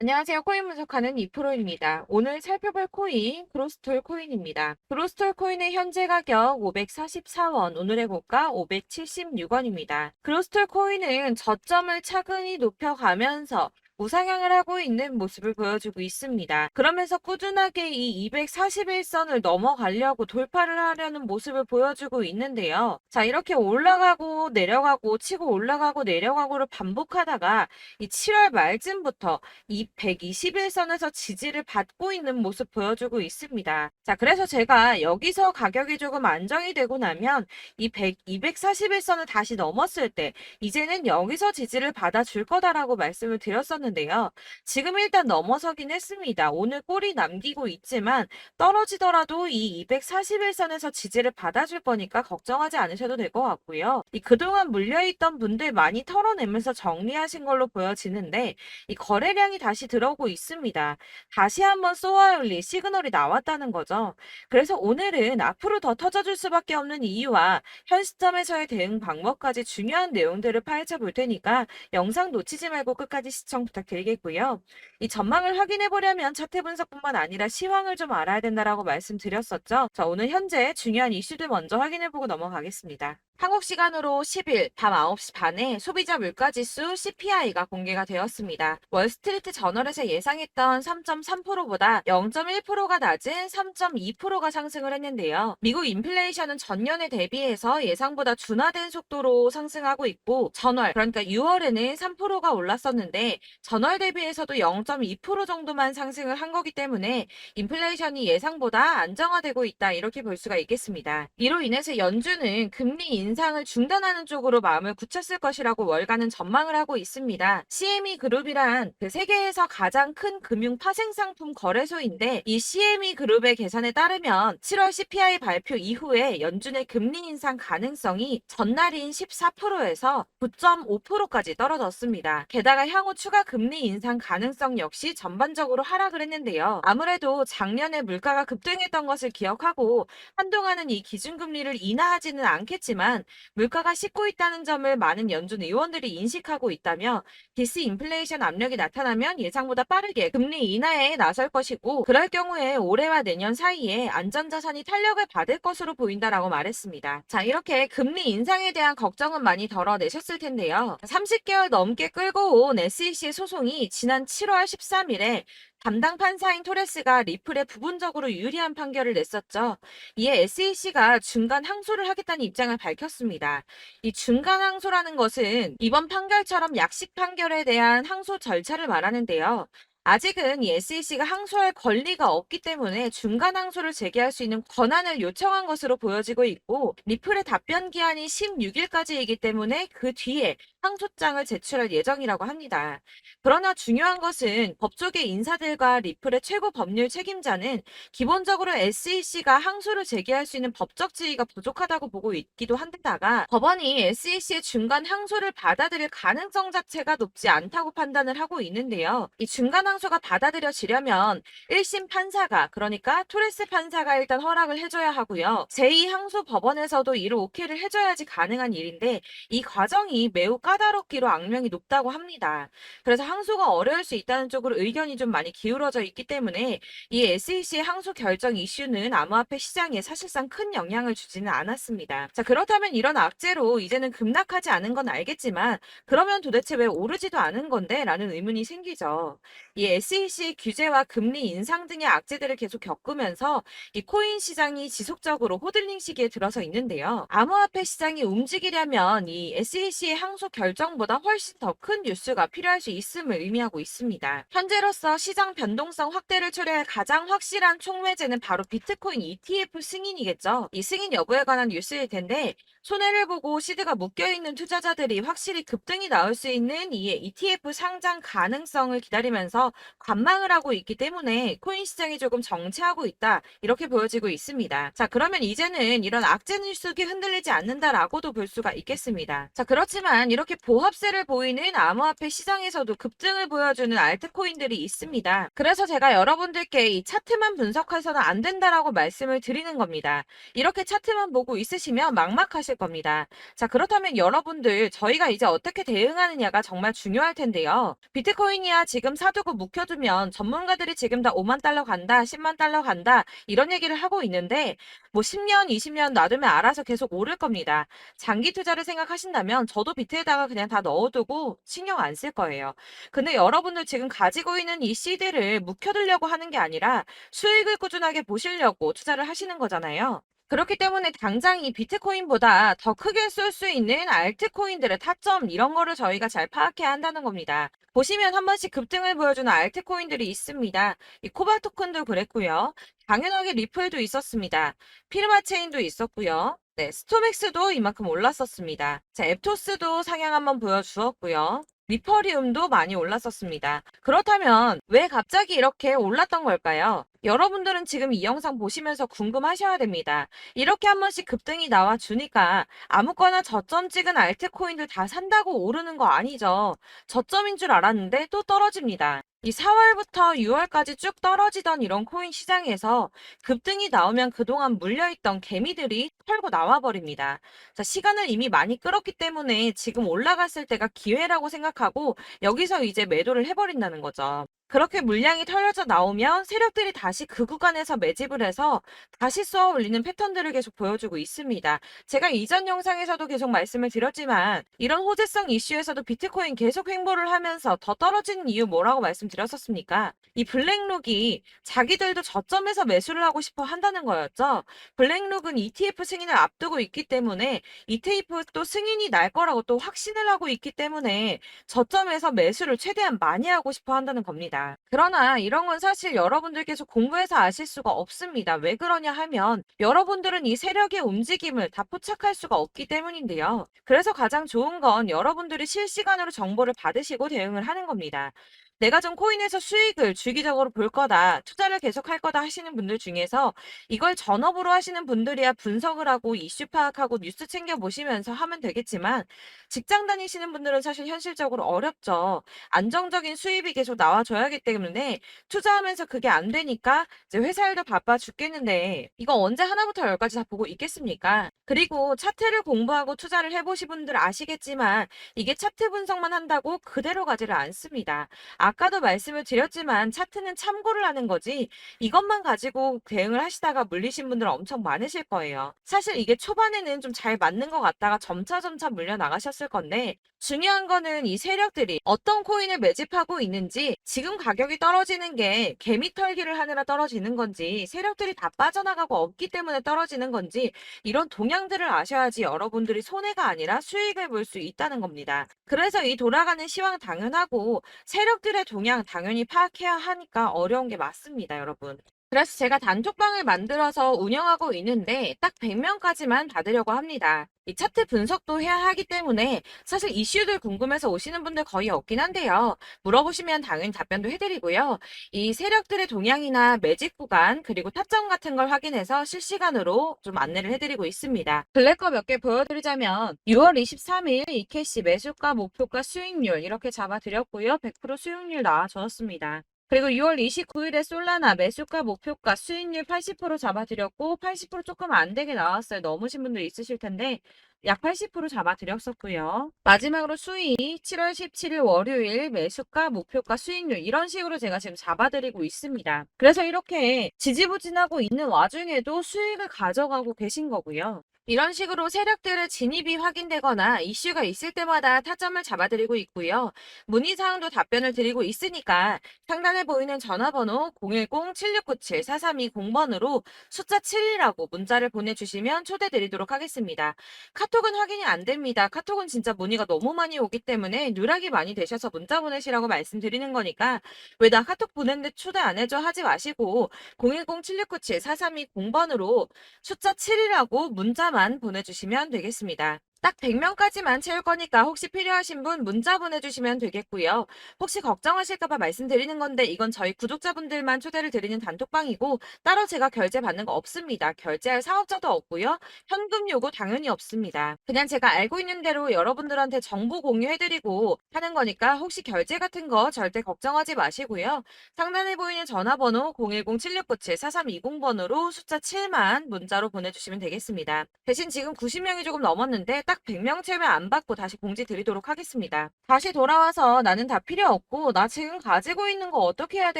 안녕하세요. 코인 분석하는 이프로입니다. 오늘 살펴볼 코인, 그로스톨 코인입니다. 그로스톨 코인의 현재 가격 544원, 오늘의 고가 576원입니다. 그로스톨 코인은 저점을 차근히 높여가면서 우상향을 하고 있는 모습을 보여주고 있습니다. 그러면서 꾸준하게 이 241선을 넘어가려고 돌파를 하려는 모습을 보여주고 있는데요. 자, 이렇게 올라가고 내려가고 치고 올라가고 내려가고를 반복하다가 이 7월 말쯤부터 이 121선에서 지지를 받고 있는 모습 보여주고 있습니다. 자, 그래서 제가 여기서 가격이 조금 안정이 되고 나면 이 241선을 다시 넘었을 때 이제는 여기서 지지를 받아줄 거다라고 말씀을 드렸었는데요. 지금 일단 넘어서긴 했습니다. 오늘 꼬리 남기고 있지만 떨어지더라도 이 241선에서 지지를 받아줄 거니까 걱정하지 않으셔도 될 것 같고요. 이 그동안 물려있던 분들 많이 털어내면서 정리하신 걸로 보여지는데 이 거래량이 다시 들어오고 있습니다. 다시 한번 쏘아올릴 시그널이 나왔다는 거죠. 그래서 오늘은 앞으로 더 터져줄 수밖에 없는 이유와 현 시점에서의 대응 방법까지 중요한 내용들을 파헤쳐 볼 테니까 영상 놓치지 말고 끝까지 시청 부탁드리겠고요. 이 전망을 확인해 보려면 차트 분석뿐만 아니라 시황을 좀 알아야 된다라고 말씀드렸었죠. 자, 오늘 현재 중요한 이슈들 먼저 확인해 보고 넘어가겠습니다. 한국 시간으로 10일 밤 9시 반에 소비자 물가지수 CPI가 공개가 되었습니다. 월스트리트 저널에서 예상했던 3.3%보다 0.1%가 낮은 3.2%가 상승을 했는데요. 미국 인플레이션은 전년에 대비해서 예상보다 둔화된 속도로 상승하고 있고 전월, 그러니까 6월에는 3%가 올랐었는데 전월 대비해서도 0.2% 정도만 상승을 한 거기 때문에 인플레이션이 예상보다 안정화되고 있다 이렇게 볼 수가 있겠습니다. 이로 인해서 연준은 금리 인상을 중단하는 쪽으로 마음을 굳혔을 것이라고 월가는 전망을 하고 있습니다. CME 그룹이란 그 세계에서 가장 큰 금융 파생상품 거래소인데 이 CME 그룹의 계산에 따르면 7월 CPI 발표 이후에 연준의 금리 인상 가능성이 전날인 14%에서 9.5%까지 떨어졌습니다. 게다가 향후 추가 금리 인상 가능성 역시 전반적으로 하락을 했는데요. 아무래도 작년에 물가가 급등했던 것을 기억하고 한동안은 이 기준금리를 인하하지는 않겠지만 물가가 씻고 있다는 점을 많은 연준 의원들이 인식하고 있다며 디스인플레이션 압력이 나타나면 예상보다 빠르게 금리 인하에 나설 것이고 그럴 경우에 올해와 내년 사이에 안전자산이 탄력을 받을 것으로 보인다라고 말했습니다. 자, 이렇게 금리 인상에 대한 걱정은 많이 덜어내셨을 텐데요. 30개월 넘게 끌고 온 SEC 소송이 지난 7월 13일에 담당 판사인 토레스가 리플에 부분적으로 유리한 판결을 냈었죠. 이에 SEC가 중간 항소를 하겠다는 입장을 밝혔습니다. 이 중간 항소라는 것은 이번 판결처럼 약식 판결에 대한 항소 절차를 말하는데요. 아직은 이 SEC가 항소할 권리가 없기 때문에 중간 항소를 제기할 수 있는 권한을 요청한 것으로 보여지고 있고 리플의 답변 기한이 16일까지이기 때문에 그 뒤에 항소장을 제출할 예정이라고 합니다. 그러나 중요한 것은 법조계 인사들과 리플의 최고 법률 책임자는 기본적으로 SEC가 항소를 제기할 수 있는 법적 지위가 부족하다고 보고 있기도 한데다가 법원이 SEC의 중간 항소를 받아들일 가능성 자체가 높지 않다고 판단을 하고 있는데요. 이 중간 항소가 받아들여지려면 1심 판사가 그러니까 토레스 판사가 일단 허락을 해줘야 하고요. 제2항소 법원에서도 이를 오케이를 해줘야지 가능한 일인데 이 과정이 매우 까다롭기로 악명이 높다고 합니다. 그래서 항소가 어려울 수 있다는 쪽으로 의견이 좀 많이 기울어져 있기 때문에 이 SEC의 항소 결정 이슈는 암호화폐 시장에 사실상 큰 영향을 주지는 않았습니다. 자, 그렇다면 이런 악재로 이제는 급락하지 않은 건 알겠지만 그러면 도대체 왜 오르지도 않은 건데? 라는 의문이 생기죠. 이 SEC의 규제와 금리 인상 등의 악재들을 계속 겪으면서 이 코인 시장이 지속적으로 호들링 시기에 들어서 있는데요. 암호화폐 시장이 움직이려면 이 SEC의 항소 결정보다 훨씬 더 큰 뉴스가 필요할 수 있음을 의미하고 있습니다. 현재로서 시장 변동성 확대를 초래할 가장 확실한 촉매제는 바로 비트코인 ETF 승인이겠죠. 이 승인 여부에 관한 뉴스일 텐데 손해를 보고 시드가 묶여있는 투자자들이 확실히 급등이 나올 수 있는 이 ETF 상장 가능성을 기다리면서 관망을 하고 있기 때문에 코인 시장이 조금 정체하고 있다 이렇게 보여지고 있습니다. 자, 그러면 이제는 이런 악재 뉴스기 흔들리지 않는다라고도 볼 수가 있겠습니다. 자, 그렇지만 이렇게 보합세를 보이는 암호화폐 시장에서도 급등을 보여주는 알트코인들이 있습니다. 그래서 제가 여러분들께 이 차트만 분석해서는 안 된다라고 말씀을 드리는 겁니다. 이렇게 차트만 보고 있으시면 막막하실 있으실 겁니다. 자, 그렇다면 여러분들 저희가 이제 어떻게 대응하느냐가 정말 중요할 텐데요. 비트코인이야 지금 사두고 묵혀두면 전문가들이 지금 다 5만 달러 간다, 10만 달러 간다 이런 얘기를 하고 있는데 뭐 10년, 20년 놔두면 알아서 계속 오를 겁니다. 장기 투자를 생각하신다면 저도 비트에다가 그냥 다 넣어두고 신경 안 쓸 거예요. 근데 여러분들 지금 가지고 있는 이 씨드를 묵혀두려고 하는 게 아니라 수익을 꾸준하게 보시려고 투자를 하시는 거잖아요. 그렇기 때문에 당장 이 비트코인보다 더 크게 쏠 수 있는 알트코인들의 타점 이런 거를 저희가 잘 파악해야 한다는 겁니다. 보시면 한 번씩 급등을 보여주는 알트코인들이 있습니다. 이 코바 토큰도 그랬고요. 당연하게 리플도 있었습니다. 피르마 체인도 있었고요. 네, 스토맥스도 이만큼 올랐었습니다. 자, 앱토스도 상향 한번 보여주었고요. 리퍼리움도 많이 올랐었습니다. 그렇다면 왜 갑자기 이렇게 올랐던 걸까요? 여러분들은 지금 이 영상 보시면서 궁금하셔야 됩니다. 이렇게 한 번씩 급등이 나와 주니까 아무거나 저점 찍은 알트코인들 다 산다고 오르는 거 아니죠. 저점인 줄 알았는데 또 떨어집니다. 이 4월부터 6월까지 쭉 떨어지던 이런 코인 시장에서 급등이 나오면 그동안 물려있던 개미들이 털고 나와버립니다. 자, 시간을 이미 많이 끌었기 때문에 지금 올라갔을 때가 기회라고 생각하고 여기서 이제 매도를 해버린다는 거죠. 그렇게 물량이 털려져 나오면 세력들이 다시 그 구간에서 매집을 해서 다시 쏘아 올리는 패턴들을 계속 보여주고 있습니다. 제가 이전 영상에서도 계속 말씀을 드렸지만 이런 호재성 이슈에서도 비트코인 계속 횡보를 하면서 더 떨어지는 이유 뭐라고 말씀드렸었습니까? 이 블랙록이 자기들도 저점에서 매수를 하고 싶어 한다는 거였죠. 블랙록은 ETF 승인을 앞두고 있기 때문에 ETF 또 승인이 날 거라고 또 확신을 하고 있기 때문에 저점에서 매수를 최대한 많이 하고 싶어 한다는 겁니다. 그러나 이런 건 사실 여러분들께서 공부해서 아실 수가 없습니다. 왜 그러냐 하면 여러분들은 이 세력의 움직임을 다 포착할 수가 없기 때문인데요. 그래서 가장 좋은 건 여러분들이 실시간으로 정보를 받으시고 대응을 하는 겁니다. 내가 좀 코인에서 수익을 주기적으로 볼 거다, 투자를 계속할 거다 하시는 분들 중에서 이걸 전업으로 하시는 분들이야 분석을 하고 이슈 파악하고 뉴스 챙겨 보시면서 하면 되겠지만 직장 다니시는 분들은 사실 현실적으로 어렵죠. 안정적인 수입이 계속 나와줘야 하기 때문에 투자하면서 그게 안 되니까 이제 회사 일도 바빠 죽겠는데 이거 언제 하나부터 열까지 다 보고 있겠습니까? 그리고 차트를 공부하고 투자를 해보신 분들 아시겠지만 이게 차트 분석만 한다고 그대로 가지를 않습니다. 아까도 말씀을 드렸지만 차트는 참고를 하는 거지 이것만 가지고 대응을 하시다가 물리신 분들 엄청 많으실 거예요. 사실 이게 초반에는 좀 잘 맞는 것 같다가 점차 물려 나가셨을 건데 중요한 거는 이 세력들이 어떤 코인을 매집하고 있는지 지금 가격이 떨어지는 게 개미 털기를 하느라 떨어지는 건지 세력들이 다 빠져나가고 없기 때문에 떨어지는 건지 이런 동향들을 아셔야지 여러분들이 손해가 아니라 수익을 볼 수 있다는 겁니다. 그래서 이 돌아가는 시황 당연하고 세력들의 동향 당연히 파악해야 하니까 어려운 게 맞습니다, 여러분. 그래서 제가 단톡방을 만들어서 운영하고 있는데 딱 100명까지만 받으려고 합니다. 이 차트 분석도 해야 하기 때문에 사실 이슈들 궁금해서 오시는 분들 거의 없긴 한데요. 물어보시면 당연히 답변도 해드리고요. 이 세력들의 동향이나 매집 구간 그리고 타점 같은 걸 확인해서 실시간으로 좀 안내를 해드리고 있습니다. 블랙거 몇 개 보여드리자면 6월 23일 이캐시 매수가, 목표가, 수익률 이렇게 잡아드렸고요. 100% 수익률 나와줬습니다. 그리고 6월 29일에 솔라나 매수가, 목표가, 수익률 80% 잡아드렸고 80% 조금 안 되게 나왔어요. 넘으신 분들 있으실 텐데 약 80% 잡아드렸었고요. 마지막으로 수익 7월 17일 월요일 매수가, 목표가, 수익률 이런 식으로 제가 지금 잡아드리고 있습니다. 그래서 이렇게 지지부진하고 있는 와중에도 수익을 가져가고 계신 거고요. 이런 식으로 세력들의 진입이 확인되거나 이슈가 있을 때마다 타점을 잡아드리고 있고요. 문의사항도 답변을 드리고 있으니까 상단에 보이는 전화번호 010-7697-4320번으로 숫자 7이라고 문자를 보내주시면 초대드리도록 하겠습니다. 카톡은 확인이 안 됩니다. 카톡은 진짜 문의가 너무 많이 오기 때문에 누락이 많이 되셔서 문자 보내시라고 말씀드리는 거니까 왜 나 카톡 보냈는데 초대 안 해줘 하지 마시고 010-7697-4320번으로 숫자 7이라고 문자만 보내주시면 되겠습니다. 딱 100명까지만 채울 거니까 혹시 필요하신 분 문자 보내주시면 되겠고요. 혹시 걱정하실까봐 말씀드리는 건데 이건 저희 구독자분들만 초대를 드리는 단톡방이고 따로 제가 결제 받는 거 없습니다. 결제할 사업자도 없고요. 현금 요구 당연히 없습니다. 그냥 제가 알고 있는 대로 여러분들한테 정보 공유해드리고 하는 거니까 혹시 결제 같은 거 절대 걱정하지 마시고요. 상단에 보이는 전화번호 010-7697-4320번으로 숫자 7만 문자로 보내주시면 되겠습니다. 대신 지금 90명이 조금 넘었는데 딱 100명 채우면 안 받고 다시 공지 드리도록 하겠습니다. 다시 돌아와서 나는 다 필요 없고 나 지금 가지고 있는 거 어떻게 해야 돼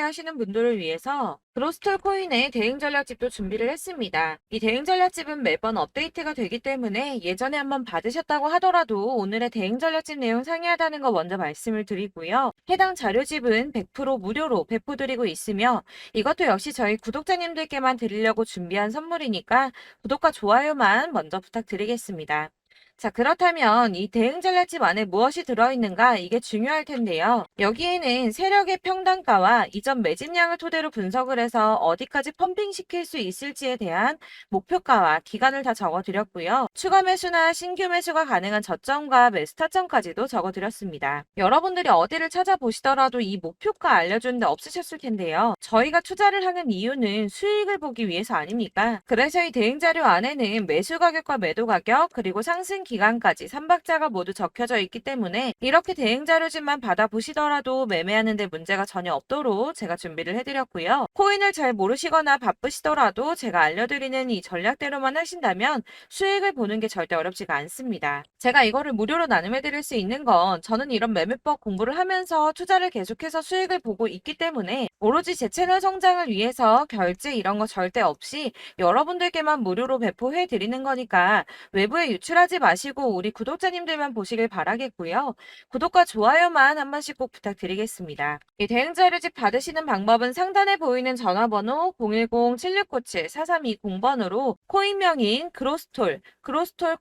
하시는 분들을 위해서 그로스톨 코인의 대응 전략집도 준비를 했습니다. 이 대응 전략집은 매번 업데이트가 되기 때문에 예전에 한번 받으셨다고 하더라도 오늘의 대응 전략집 내용 상이하다는 거 먼저 말씀을 드리고요. 해당 자료집은 100% 무료로 배포드리고 있으며 이것도 역시 저희 구독자님들께만 드리려고 준비한 선물이니까 구독과 좋아요만 먼저 부탁드리겠습니다. 자, 그렇다면 이 대응 전략집 안에 무엇이 들어있는가 이게 중요할 텐데요. 여기에는 세력의 평단가와 이전 매집량을 토대로 분석을 해서 어디까지 펌핑시킬 수 있을지에 대한 목표가와 기간을 다 적어드렸고요. 추가 매수나 신규 매수가 가능한 저점과 매수 타점까지도 적어드렸습니다. 여러분들이 어디를 찾아보시더라도 이 목표가 알려주는데 없으셨을 텐데요. 저희가 투자를 하는 이유는 수익을 보기 위해서 아닙니까? 그래서 이 대응 자료 안에는 매수 가격과 매도 가격 그리고 상승 기간까지 3박자가 모두 적혀져 있기 때문에 이렇게 대응 자료집만 받아보시더라도 매매하는데 문제가 전혀 없도록 제가 준비를 해드렸고요. 코인을 잘 모르시거나 바쁘시더라도 제가 알려드리는 이 전략대로만 하신다면 수익을 보는 게 절대 어렵지가 않습니다. 제가 이거를 무료로 나눔해드릴 수 있는 건 저는 이런 매매법 공부를 하면서 투자를 계속해서 수익을 보고 있기 때문에 오로지 제 채널 성장을 위해서 결제 이런 거 절대 없이 여러분들께만 무료로 배포해 드리는 거니까 외부에 유출하지 마시고 우리 구독자님들만 보시길 바라겠고요. 구독과 좋아요만 한 번씩 꼭 부탁드리겠습니다. 이 대응 자료집 받으시는 방법은 상단에 보이는 전화번호 010-7697-4320번으로 코인명인 그로스톨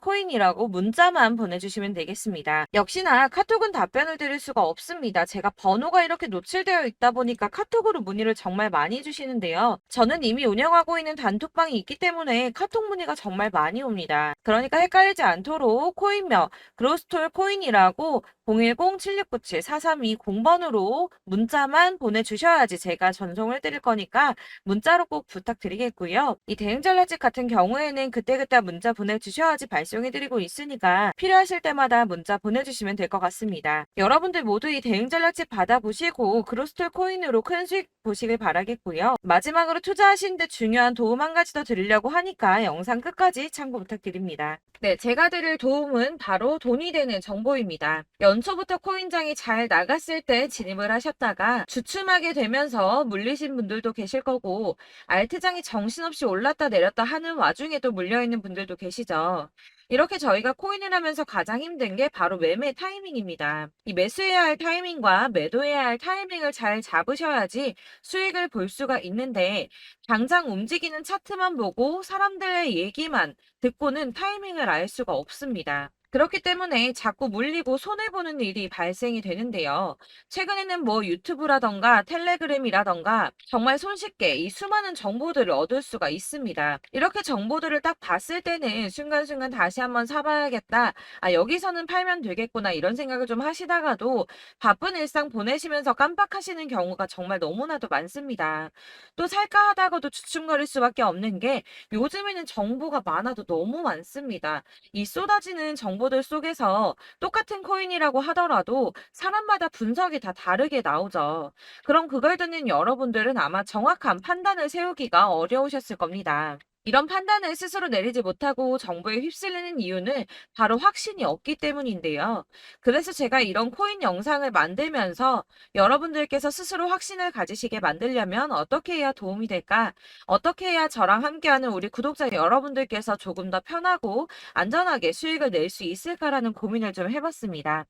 코인이라고 문자만 보내주시면 되겠습니다. 역시나 카톡은 답변을 드릴 수가 없습니다. 제가 번호가 이렇게 노출되어 있다 보니까 카톡으로 문의를 정말 많이 해주시는데요. 저는 이미 운영하고 있는 단톡방이 있기 때문에 카톡 문의가 정말 많이 옵니다. 그러니까 헷갈리지 않도록 코인명 그로스톨 코인이라고 010-7697-4320번으로 문자만 보내주셔야지 제가 전송을 해드릴 거니까 문자로 꼭 부탁드리겠고요. 이 대응 전략집 같은 경우에는 그때그때 문자 보내주셔야지 발송해드리고 있으니까 필요하실 때마다 문자 보내주시면 될 것 같습니다. 여러분들 모두 이 대응 전략집 받아보시고 그로스톨 코인으로 큰 수익 보시길 바라겠고요. 마지막으로 투자하시는데 중요한 도움 한 가지 더 드리려고 하니까 영상 끝까지 참고 부탁드립니다. 네, 제가 드릴 도움은 바로 돈이 되는 정보입니다. 연초부터 코인장이 잘 나갔을 때 진입을 하셨다가 주춤하게 되면서 물리신 분들도 계실 거고 알트장이 정신없이 올랐다 내렸다 하는 와중에도 물려있는 분들도 계시죠. 이렇게 저희가 코인을 하면서 가장 힘든 게 바로 매매 타이밍입니다. 이 매수해야 할 타이밍과 매도해야 할 타이밍을 잘 잡으셔야지 수익을 볼 수가 있는데 당장 움직이는 차트만 보고 사람들의 얘기만 듣고는 타이밍을 알 수가 없습니다. 그렇기 때문에 자꾸 물리고 손해보는 일이 발생이 되는데요. 최근에는 뭐 유튜브라던가 텔레그램이라던가 정말 손쉽게 이 수많은 정보들을 얻을 수가 있습니다. 이렇게 정보들을 딱 봤을 때는 순간순간 다시 한번 사봐야겠다. 아, 여기서는 팔면 되겠구나. 이런 생각을 좀 하시다가도 바쁜 일상 보내시면서 깜빡하시는 경우가 정말 너무나도 많습니다. 또 살까 하다가도 주춤거릴 수밖에 없는 게 요즘에는 정보가 많아도 너무 많습니다. 이 쏟아지는 정보들 속에서 똑같은 코인이라고 하더라도 사람마다 분석이 다 다르게 나오죠. 그럼 그걸 듣는 여러분들은 아마 정확한 판단을 세우기가 어려우셨을 겁니다. 이런 판단을 스스로 내리지 못하고 정보에 휩쓸리는 이유는 바로 확신이 없기 때문인데요. 그래서 제가 이런 코인 영상을 만들면서 여러분들께서 스스로 확신을 가지시게 만들려면 어떻게 해야 도움이 될까? 어떻게 해야 저랑 함께하는 우리 구독자 여러분들께서 조금 더 편하고 안전하게 수익을 낼 수 있을까라는 고민을 좀 해봤습니다.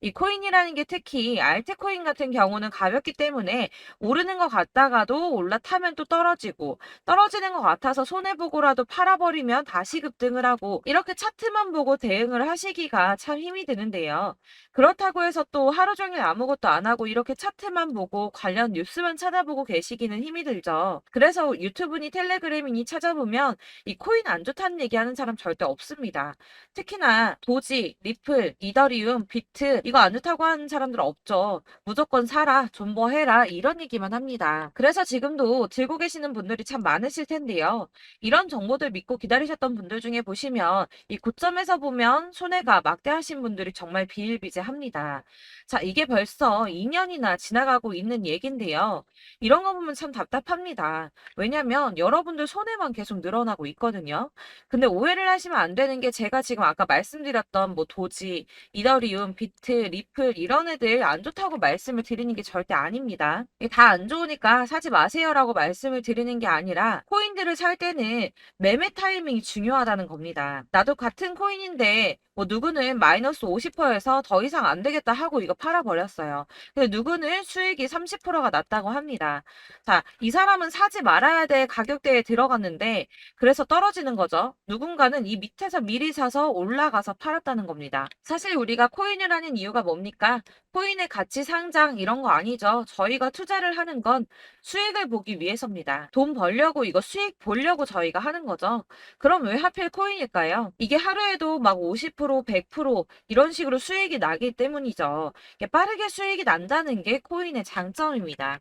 이 코인이라는 게 특히 알트코인 같은 경우는 가볍기 때문에 오르는 것 같다가도 올라타면 또 떨어지고 떨어지는 것 같아서 손해보고 보고라도 팔아버리면 다시 급등을 하고 이렇게 차트만 보고 대응을 하시기가 참 힘이 드는데요. 그렇다고 해서 또 하루 종일 아무것도 안 하고 이렇게 차트만 보고 관련 뉴스만 찾아보고 계시기는 힘이 들죠. 그래서 유튜브니 텔레그램이니 찾아보면 이 코인 안 좋다는 얘기하는 사람 절대 없습니다. 특히나 도지, 리플, 이더리움, 비트 이거 안 좋다고 하는 사람들 없죠. 무조건 사라, 존버해라 이런 얘기만 합니다. 그래서 지금도 들고 계시는 분들이 참 많으실 텐데요. 이런 정보들 믿고 기다리셨던 분들 중에 보시면 이 고점에서 보면 손해가 막대하신 분들이 정말 비일비재합니다. 자, 이게 벌써 2년이나 지나가고 있는 얘긴데요. 이런 거 보면 참 답답합니다. 왜냐면 여러분들 손해만 계속 늘어나고 있거든요. 근데 오해를 하시면 안 되는 게 제가 지금 아까 말씀드렸던 뭐 도지, 이더리움, 비트, 리플 이런 애들 안 좋다고 말씀을 드리는 게 절대 아닙니다. 다 안 좋으니까 사지 마세요라고 말씀을 드리는 게 아니라 코인들을 살 때는 매매 타이밍이 중요하다는 겁니다. 나도 같은 코인인데 뭐 누구는 마이너스 50%에서 더 이상 안 되겠다 하고 이거 팔아버렸어요. 근데 누구는 수익이 30%가 났다고 합니다. 자, 이 사람은 사지 말아야 될 가격대에 들어갔는데 그래서 떨어지는 거죠. 누군가는 이 밑에서 미리 사서 올라가서 팔았다는 겁니다. 사실 우리가 코인을 하는 이유가 뭡니까? 코인의 가치 상장 이런 거 아니죠. 저희가 투자를 하는 건 수익을 보기 위해서입니다. 돈 벌려고 이거 수익 보려고 저희가 하는 거죠. 그럼 왜 하필 코인일까요? 이게 하루에도 막 50%, 100% 이런 식으로 수익이 나기 때문이죠. 이게 빠르게 수익이 난다는 게 코인의 장점입니다.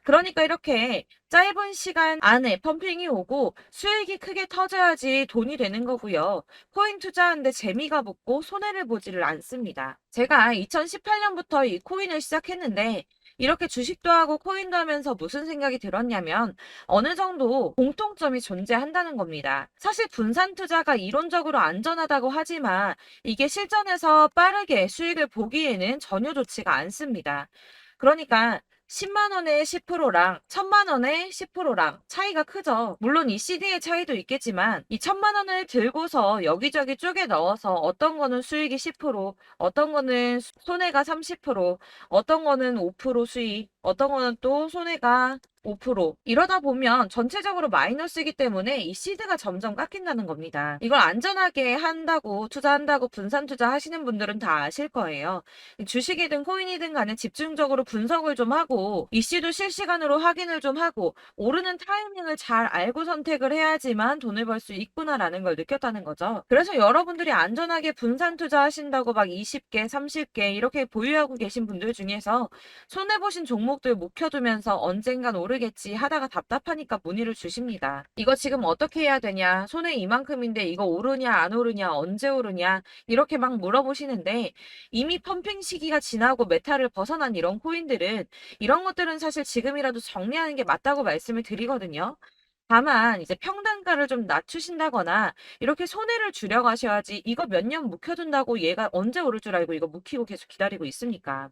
그러니까 이렇게 짧은 시간 안에 펌핑이 오고 수익이 크게 터져야지 돈이 되는 거고요. 코인 투자하는데 재미가 붙고 손해를 보지를 않습니다. 제가 2018년부터 이 코인을 시작했는데 이렇게 주식도 하고 코인도 하면서 무슨 생각이 들었냐면 어느 정도 공통점이 존재한다는 겁니다. 사실 분산 투자가 이론적으로 안전하다고 하지만 이게 실전에서 빠르게 수익을 보기에는 전혀 좋지가 않습니다. 그러니까 10만 원에 10%랑 1000만 원에 10%랑 차이가 크죠. 물론 이 CD의 차이도 있겠지만 이 1000만 원을 들고서 여기저기 쪼개 넣어서 어떤 거는 수익이 10%, 어떤 거는 손해가 30%, 어떤 거는 5% 수익, 어떤 거는 또 손해가 5% 이러다 보면 전체적으로 마이너스이기 때문에 이 시드가 점점 깎인다는 겁니다. 이걸 안전하게 한다고 투자한다고 분산 투자하시는 분들은 다 아실 거예요. 주식이든 코인이든 간에 집중적으로 분석을 좀 하고 이슈도 실시간으로 확인을 좀 하고 오르는 타이밍을 잘 알고 선택을 해야지만 돈을 벌 수 있구나라는 걸 느꼈다는 거죠. 그래서 여러분들이 안전하게 분산 투자하신다고 막 20개, 30개 이렇게 보유하고 계신 분들 중에서 손해보신 종목들 묵혀두면서 언젠간 오르겠지 하다가 답답하니까 문의를 주십니다. 이거 지금 어떻게 해야 되냐? 손해 이만큼인데 이거 오르냐 안 오르냐 언제 오르냐 이렇게 막 물어보시는데 이미 펌핑 시기가 지나고 메타를 벗어난 이런 코인들은 이런 것들은 사실 지금이라도 정리하는 게 맞다고 말씀을 드리거든요. 다만 이제 평단가를 좀 낮추신다거나 이렇게 손해를 줄여가셔야지 이거 몇 년 묵혀둔다고 얘가 언제 오를 줄 알고 이거 묵히고 계속 기다리고 있습니까?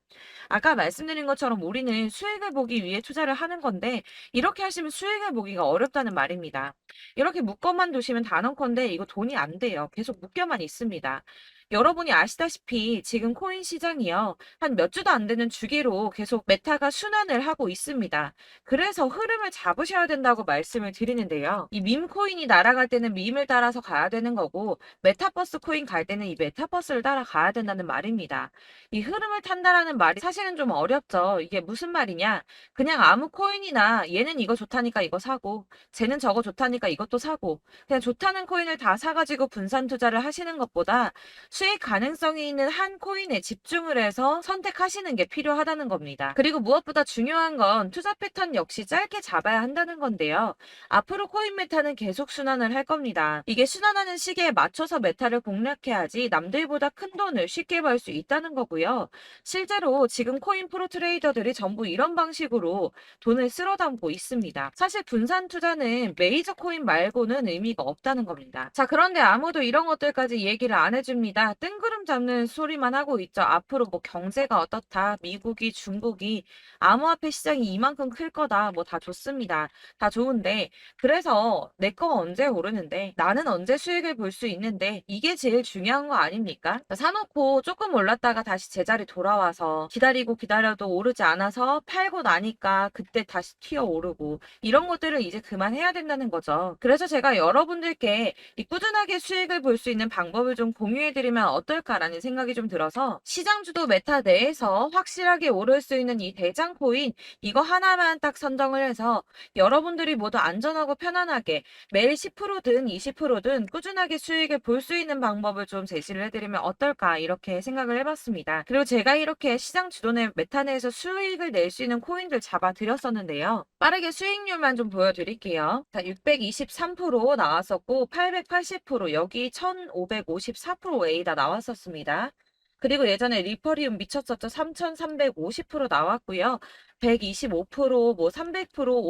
아까 말씀드린 것처럼 우리는 수익을 보기 위해 투자를 하는 건데 이렇게 하시면 수익을 보기가 어렵다는 말입니다. 이렇게 묶어만 두시면 단언컨대 이거 돈이 안 돼요. 계속 묶여만 있습니다. 여러분이 아시다시피 지금 코인 시장이요. 한 몇 주도 안 되는 주기로 계속 메타가 순환을 하고 있습니다. 그래서 흐름을 잡으셔야 된다고 말씀을 드리는데요. 이 밈 코인이 날아갈 때는 밈을 따라서 가야 되는 거고 메타버스 코인 갈 때는 이 메타버스를 따라가야 된다는 말입니다. 이 흐름을 탄다라는 말이 사실은 좀 어렵죠. 이게 무슨 말이냐? 그냥 아무 코인이나 얘는 이거 좋다니까 이거 사고 쟤는 저거 좋다니까 이것도 사고 그냥 좋다는 코인을 다 사가지고 분산 투자를 하시는 것보다 수익 가능성이 있는 한 코인에 집중을 해서 선택하시는 게 필요하다는 겁니다. 그리고 무엇보다 중요한 건 투자 패턴 역시 짧게 잡아야 한다는 건데요. 앞으로 코인 메타는 계속 순환을 할 겁니다. 이게 순환하는 시기에 맞춰서 메타를 공략해야지 남들보다 큰 돈을 쉽게 벌 수 있다는 거고요. 실제로 지금 코인 프로 트레이더들이 전부 이런 방식으로 돈을 쓸어 담고 있습니다. 사실 분산 투자는 메이저 코인 말고는 의미가 없다는 겁니다. 자, 그런데 아무도 이런 것들까지 얘기를 안 해줍니다. 다 뜬구름 잡는 소리만 하고 있죠. 앞으로 뭐 경제가 어떻다, 미국이, 중국이 암호화폐 시장이 이만큼 클 거다, 뭐 다 좋습니다. 다 좋은데 그래서 내 거가 언제 오르는데 나는 언제 수익을 볼 수 있는데 이게 제일 중요한 거 아닙니까? 사놓고 조금 올랐다가 다시 제자리 돌아와서 기다리고 기다려도 오르지 않아서 팔고 나니까 그때 다시 튀어 오르고 이런 것들을 이제 그만해야 된다는 거죠. 그래서 제가 여러분들께 이 꾸준하게 수익을 볼 수 있는 방법을 좀 공유해드리면 어떨까라는 생각이 좀 들어서 시장주도 메타 내에서 확실하게 오를 수 있는 이 대장 코인 이거 하나만 딱 선정을 해서 여러분들이 모두 안전하고 편안하게 매일 10%든 20%든 꾸준하게 수익을 볼 수 있는 방법을 좀 제시를 해드리면 어떨까 이렇게 생각을 해봤습니다. 그리고 제가 이렇게 시장 주도내 메타 내에서 수익을 낼 수 있는 코인들 잡아드렸었는데요. 빠르게 수익률만 좀 보여드릴게요. 자, 623% 나왔었고 880% 여기 1554% A다 나왔었습니다. 그리고 예전에 리퍼리움 미쳤었죠. 3350% 나왔고요. 125%, 뭐 300%,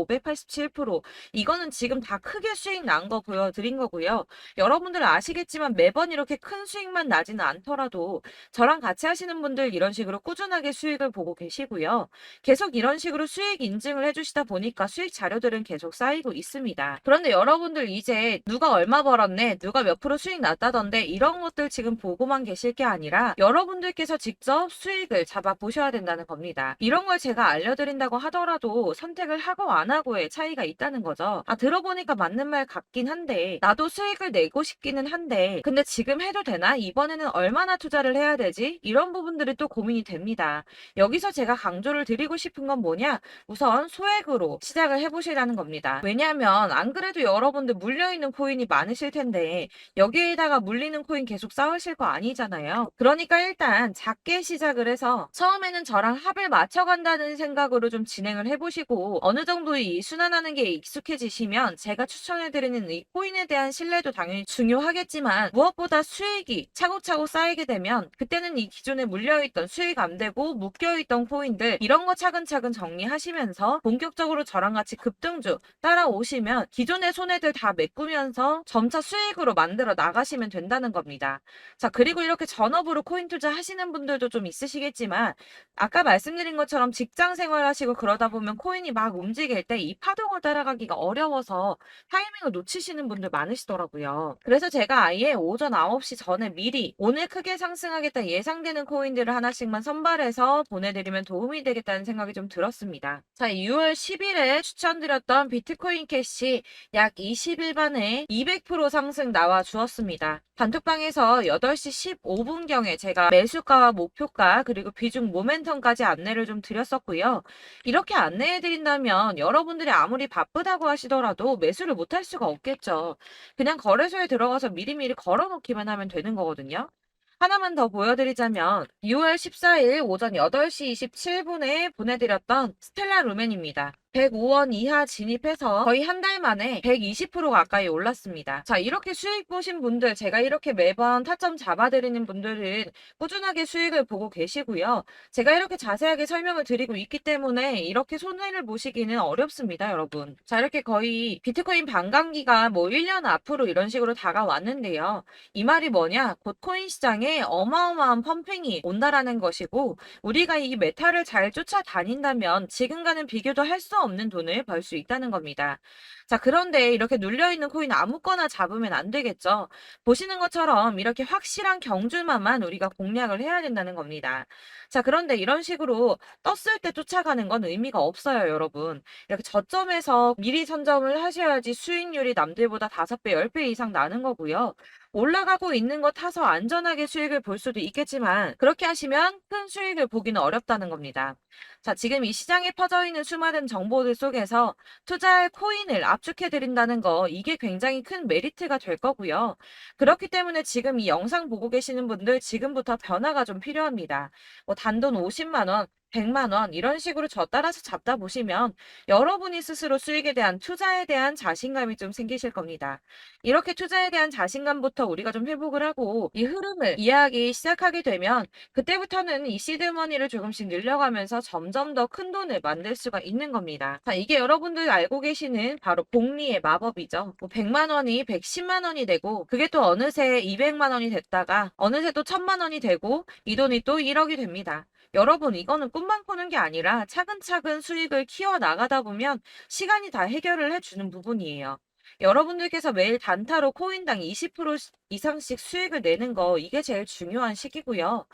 587% 이거는 지금 다 크게 수익 난 거 보여드린 거고요. 여러분들 아시겠지만 매번 이렇게 큰 수익만 나지는 않더라도 저랑 같이 하시는 분들 이런 식으로 꾸준하게 수익을 보고 계시고요. 계속 이런 식으로 수익 인증을 해주시다 보니까 수익 자료들은 계속 쌓이고 있습니다. 그런데 여러분들 이제 누가 얼마 벌었네, 누가 몇 프로 수익 났다던데 이런 것들 지금 보고만 계실 게 아니라 여러분들께서 직접 수익을 잡아 보셔야 된다는 겁니다. 이런 걸 제가 알려드린다고 하더라도 선택을 하고 안 하고의 차이가 있다는 거죠. 아, 들어보니까 맞는 말 같긴 한데 나도 수익을 내고 싶기는 한데 근데 지금 해도 되나? 이번에는 얼마나 투자를 해야 되지? 이런 부분들이 또 고민이 됩니다. 여기서 제가 강조를 드리고 싶은 건 뭐냐? 우선 소액으로 시작을 해보시라는 겁니다. 왜냐하면 안 그래도 여러분들 물려있는 코인이 많으실 텐데 여기에다가 물리는 코인 계속 쌓으실 거 아니잖아요. 그러니까 일단 작게 시작을 해서 처음에는 저랑 합을 맞춰간다는 생각으로 좀 진행을 해보시고 어느 정도 이 순환하는 게 익숙해지시면 제가 추천해드리는 이 코인에 대한 신뢰도 당연히 중요하겠지만 무엇보다 수익이 차곡차곡 쌓이게 되면 그때는 이 기존에 물려있던 수익 안 되고 묶여있던 코인들 이런 거 차근차근 정리하시면서 본격적으로 저랑 같이 급등주 따라오시면 기존의 손해들 다 메꾸면서 점차 수익으로 만들어 나가시면 된다는 겁니다. 자, 그리고 이렇게 전업으로 코인 투자 하시는 분들도 좀 있으시겠지만 아까 말씀드린 것처럼 직장 생활하시고 그러다 보면 코인이 막 움직일 때 이 파동을 따라가기가 어려워서 타이밍을 놓치시는 분들 많으시더라고요. 그래서 제가 아예 오전 9시 전에 미리 오늘 크게 상승하겠다 예상되는 코인들을 하나씩만 선발해서 보내드리면 도움이 되겠다는 생각이 좀 들었습니다. 자, 6월 10일에 추천드렸던 비트코인 캐시 약 20일 만에 200% 상승 나와 주었습니다. 단톡방에서 8시 15분경에 제가 매수가와 목표가 그리고 비중 모멘텀까지 안내를 좀 드렸었고요. 이렇게 안내해드린다면 여러분들이 아무리 바쁘다고 하시더라도 매수를 못할 수가 없겠죠. 그냥 거래소에 들어가서 미리미리 걸어놓기만 하면 되는 거거든요. 하나만 더 보여드리자면 6월 14일 오전 8시 27분에 보내드렸던 스텔라 루멘입니다. 105원 이하 진입해서 거의 한 달 만에 120% 가까이 올랐습니다. 자, 이렇게 수익 보신 분들, 제가 이렇게 매번 타점 잡아드리는 분들은 꾸준하게 수익을 보고 계시고요. 제가 이렇게 자세하게 설명을 드리고 있기 때문에 이렇게 손해를 보시기는 어렵습니다, 여러분. 자, 이렇게 거의 비트코인 반감기가 뭐 1년 앞으로 이런 식으로 다가왔는데요. 이 말이 뭐냐? 곧 코인 시장에 어마어마한 펌핑이 온다라는 것이고 우리가 이 메타를 잘 쫓아다닌다면 지금과는 비교도 할 수 없는 돈을 벌 수 있다는 겁니다. 자, 그런데 이렇게 눌려있는 코인 아무거나 잡으면 안 되겠죠. 보시는 것처럼 이렇게 확실한 경주만만 우리가 공략을 해야 된다는 겁니다. 자, 그런데 이런 식으로 떴을 때 쫓아가는 건 의미가 없어요, 여러분. 이렇게 저점에서 미리 선점을 하셔야지 수익률이 남들보다 5배, 10배 이상 나는 거고요. 올라가고 있는 거 타서 안전하게 수익을 볼 수도 있겠지만 그렇게 하시면 큰 수익을 보기는 어렵다는 겁니다. 자, 지금 이 시장에 퍼져 있는 수많은 정보들 속에서 투자할 코인을 압축해 드린다는 거 이게 굉장히 큰 메리트가 될 거고요. 그렇기 때문에 지금 이 영상 보고 계시는 분들 지금부터 변화가 좀 필요합니다. 뭐 단돈 50만 원, 100만 원 이런 식으로 저 따라서 잡다 보시면 여러분이 스스로 수익에 대한 투자에 대한 자신감이 좀 생기실 겁니다. 이렇게 투자에 대한 자신감부터 우리가 좀 회복을 하고 이 흐름을 이해하기 시작하게 되면 그때부터는 이 시드머니를 조금씩 늘려가면서 점점 더 큰 돈을 만들 수가 있는 겁니다. 자, 이게 여러분들 알고 계시는 바로 복리의 마법이죠. 뭐 100만 원이 110만 원이 되고 그게 또 어느새 200만 원이 됐다가 어느새 또 1000만 원이 되고 이 돈이 또 1억이 됩니다. 여러분, 이거는 꿈만 꾸는 게 아니라 차근차근 수익을 키워 나가다 보면 시간이 다 해결을 해주는 부분이에요. 여러분들께서 매일 단타로 코인당 20% 이상씩 수익을 내는 거, 이게 제일 중요한 시기고요.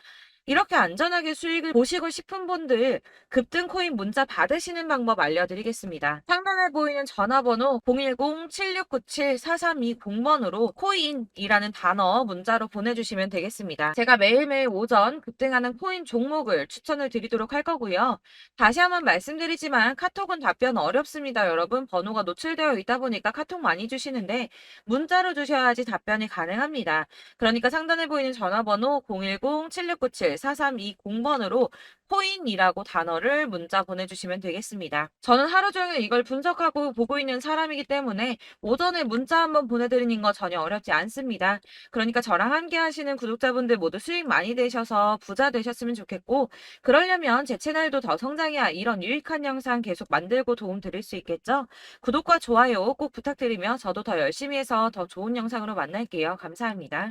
이렇게 안전하게 수익을 보시고 싶은 분들 급등 코인 문자 받으시는 방법 알려드리겠습니다. 상단에 보이는 전화번호 010-7697-4320번으로 코인이라는 단어 문자로 보내주시면 되겠습니다. 제가 매일매일 오전 급등하는 코인 종목을 추천을 드리도록 할 거고요. 다시 한번 말씀드리지만 카톡은 답변 어렵습니다. 여러분, 번호가 노출되어 있다 보니까 카톡 많이 주시는데 문자로 주셔야지 답변이 가능합니다. 그러니까 상단에 보이는 전화번호 010-7697-4320번으로 코인이라고 단어를 문자 보내주시면 되겠습니다. 저는 하루 종일 이걸 분석하고 보고 있는 사람이기 때문에 오전에 문자 한번 보내드리는 거 전혀 어렵지 않습니다. 그러니까 저랑 함께 하시는 구독자분들 모두 수익 많이 되셔서 부자 되셨으면 좋겠고, 그러려면 제 채널도 더 성장해야 이런 유익한 영상 계속 만들고 도움 드릴 수 있겠죠? 구독과 좋아요 꼭 부탁드리며 저도 더 열심히 해서 더 좋은 영상으로 만날게요. 감사합니다.